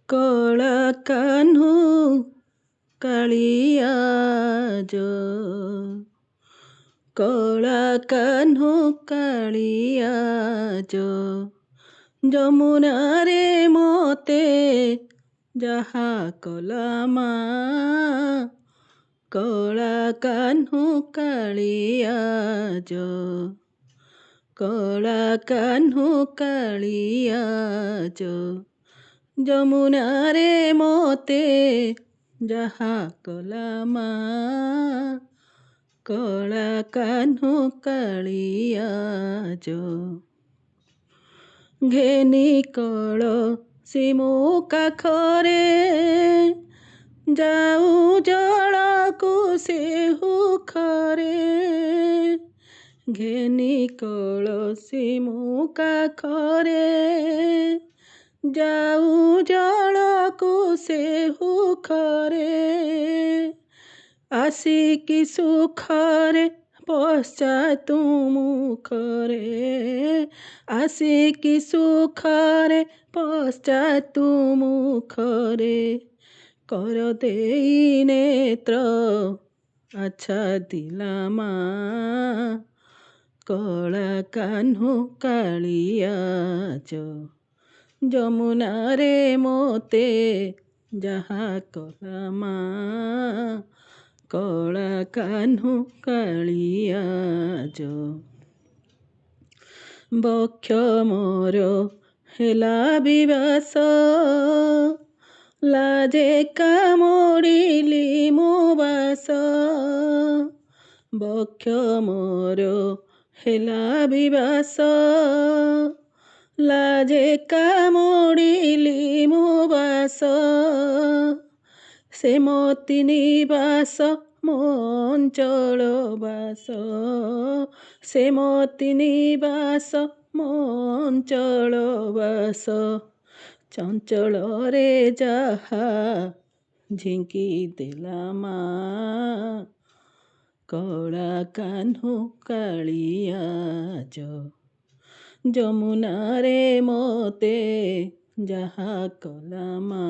କଳା କାହ୍ନୁ କାଳିଆ ଯୋ, କଳା କାହ୍ନୁ କାଳିଆ ଯୋ, ଯମୁନାରେ ମୋତେ ଯାହା କଲା ମା। କଳା କାହ୍ନୁ କାଳିଆ ଯୋ, କଳା କାହ୍ନୁ କାଳିଆ ଯୋ, ଯମୁନାରେ ମୋତେ ଯାହା କଲା ମା। କଳା କାହ୍ନୁ କାଳିଆ ଯୋ, ଘେନି କଳସି ମୋ କାଖରେ ଯାଉ ଜଳକୁ ସେହୁ ଖରେ। ଘେନି କଳସି ମୋ କାଖରେ ଯାଉ ଜଳକୁ ସେହୁ ଖରେ। ଆସିକି ସୁଖରେ ପଶ୍ଚାତୁ ମୁଖରେ। ଆସିକି ସୁଖରେ ପଶ୍ଚାତୁ ମୁଖରେ। କର ଦେଇ ନେତ୍ର ଆଚ୍ଛାଦିଲା ମା। କଳା କାହ୍ନୁ କାଳିଆ ଯୋ, ଯମୁନାରେ ମୋତେ ଯାହା କଲା ମା। କଳା କାହ୍ନୁ କାଳିଆ ଯୋ, ବକ୍ଷ ମୋର ହେଲା ବିବାସ ଲାଜେ କାମୁଡ଼ିଲି ମୋ ବାସ। ବକ୍ଷ ମୋର ହେଲା ବିବାସ ଲାଜେ କାମୁଡ଼ିଲି ମୋ ବାସ। ସେମତି ନିବାସ ମୋ ଅଞ୍ଚଳ ବାସ। ସେମତି ନିବାସ ମୋ ଅଞ୍ଚଳ ବାସ। ଚଞ୍ଚଳରେ ଯାହା ଝିଙ୍କି ଦେଲା ମା। କଳା କାହ୍ନୁ କାଳିଆ ଯୋ, ଯମୁନାରେ ମୋତେ ଯାହା କଲା ମା।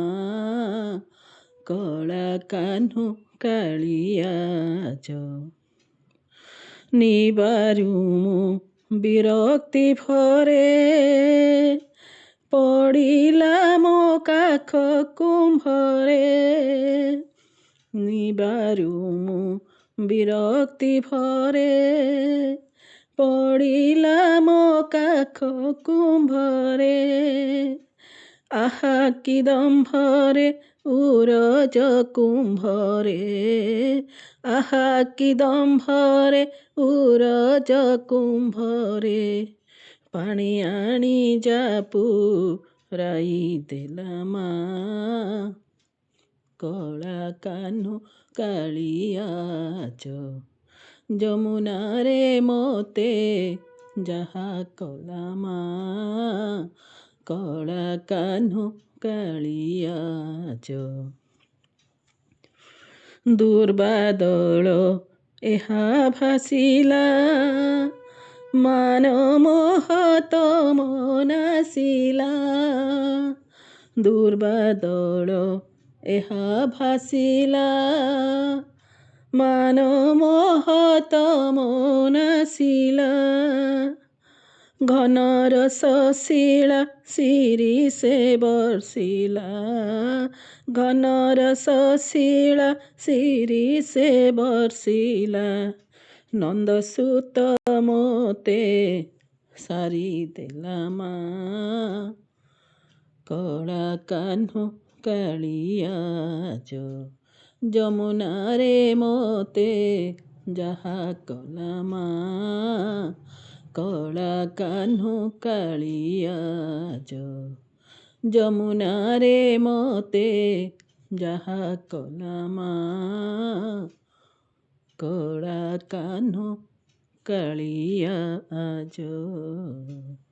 କଳା କାହ୍ନୁ କାଳିଆ ଯୋ, ନିବାରୁ ମୁଁ ବିରକ୍ତି ଭରେ ପଡ଼ିଲା ମୋ କାଖ କୁମ୍ଭରେ। ନିବାରୁ ମୁଁ ବିରକ୍ତି ଭରେ ପଡ଼ିଲା ମୋ କାଖ କୁମ୍ଭରେ। ଆହା କି ଦମ୍ଭରେ ଉରଜ କୁମ୍ଭରେ। ଆହା କି ଦମ୍ଭରେ ଉରଜ କୁମ୍ଭରେ। ପାଣି ଆଣି ଯା ପୁରାଇ ଦେଲା ମା। କଳା କାହ୍ନୁ କାଳିଆ ଯୋ, ଯମୁନାରେ ମୋତେ ଯାହା କଲା ମା। କଳା କାହ୍ନୁ କାଳିଆ ଯୋ, ଦୁର୍ବାଦଳ ଏହା ଭାସିଲା ମାନ ମୋହ ତମ ନାସିଲା। ଦୁର୍ବାଦଳ ଏହା ଭାସିଲା ମାନ ମୋହ ତମ ନାସିଲା। ଘନ ରସ ଶିଳା ଶିରି ସେ ବର୍ଷିଲା। ଘନ ରସ ଶିଳା ଶିରି ସେ ବର୍ଷିଲା। ନନ୍ଦସୁତ ମୋତେ ସାରି ଦେଲା ମା। କଳା କାହ୍ନୁ କାଳିଆ ଯୋ, ଯମୁନାରେ ମୋତେ ଯାହା କଲା ମା। କଳା କାହ୍ନୁ କାଳିଆ ଯୋ, ଯମୁନାରେ ମୋତେ ଯାହା କଲା ମା। କଳା କାହ୍ନୁ କାଳିଆ ଯୋ।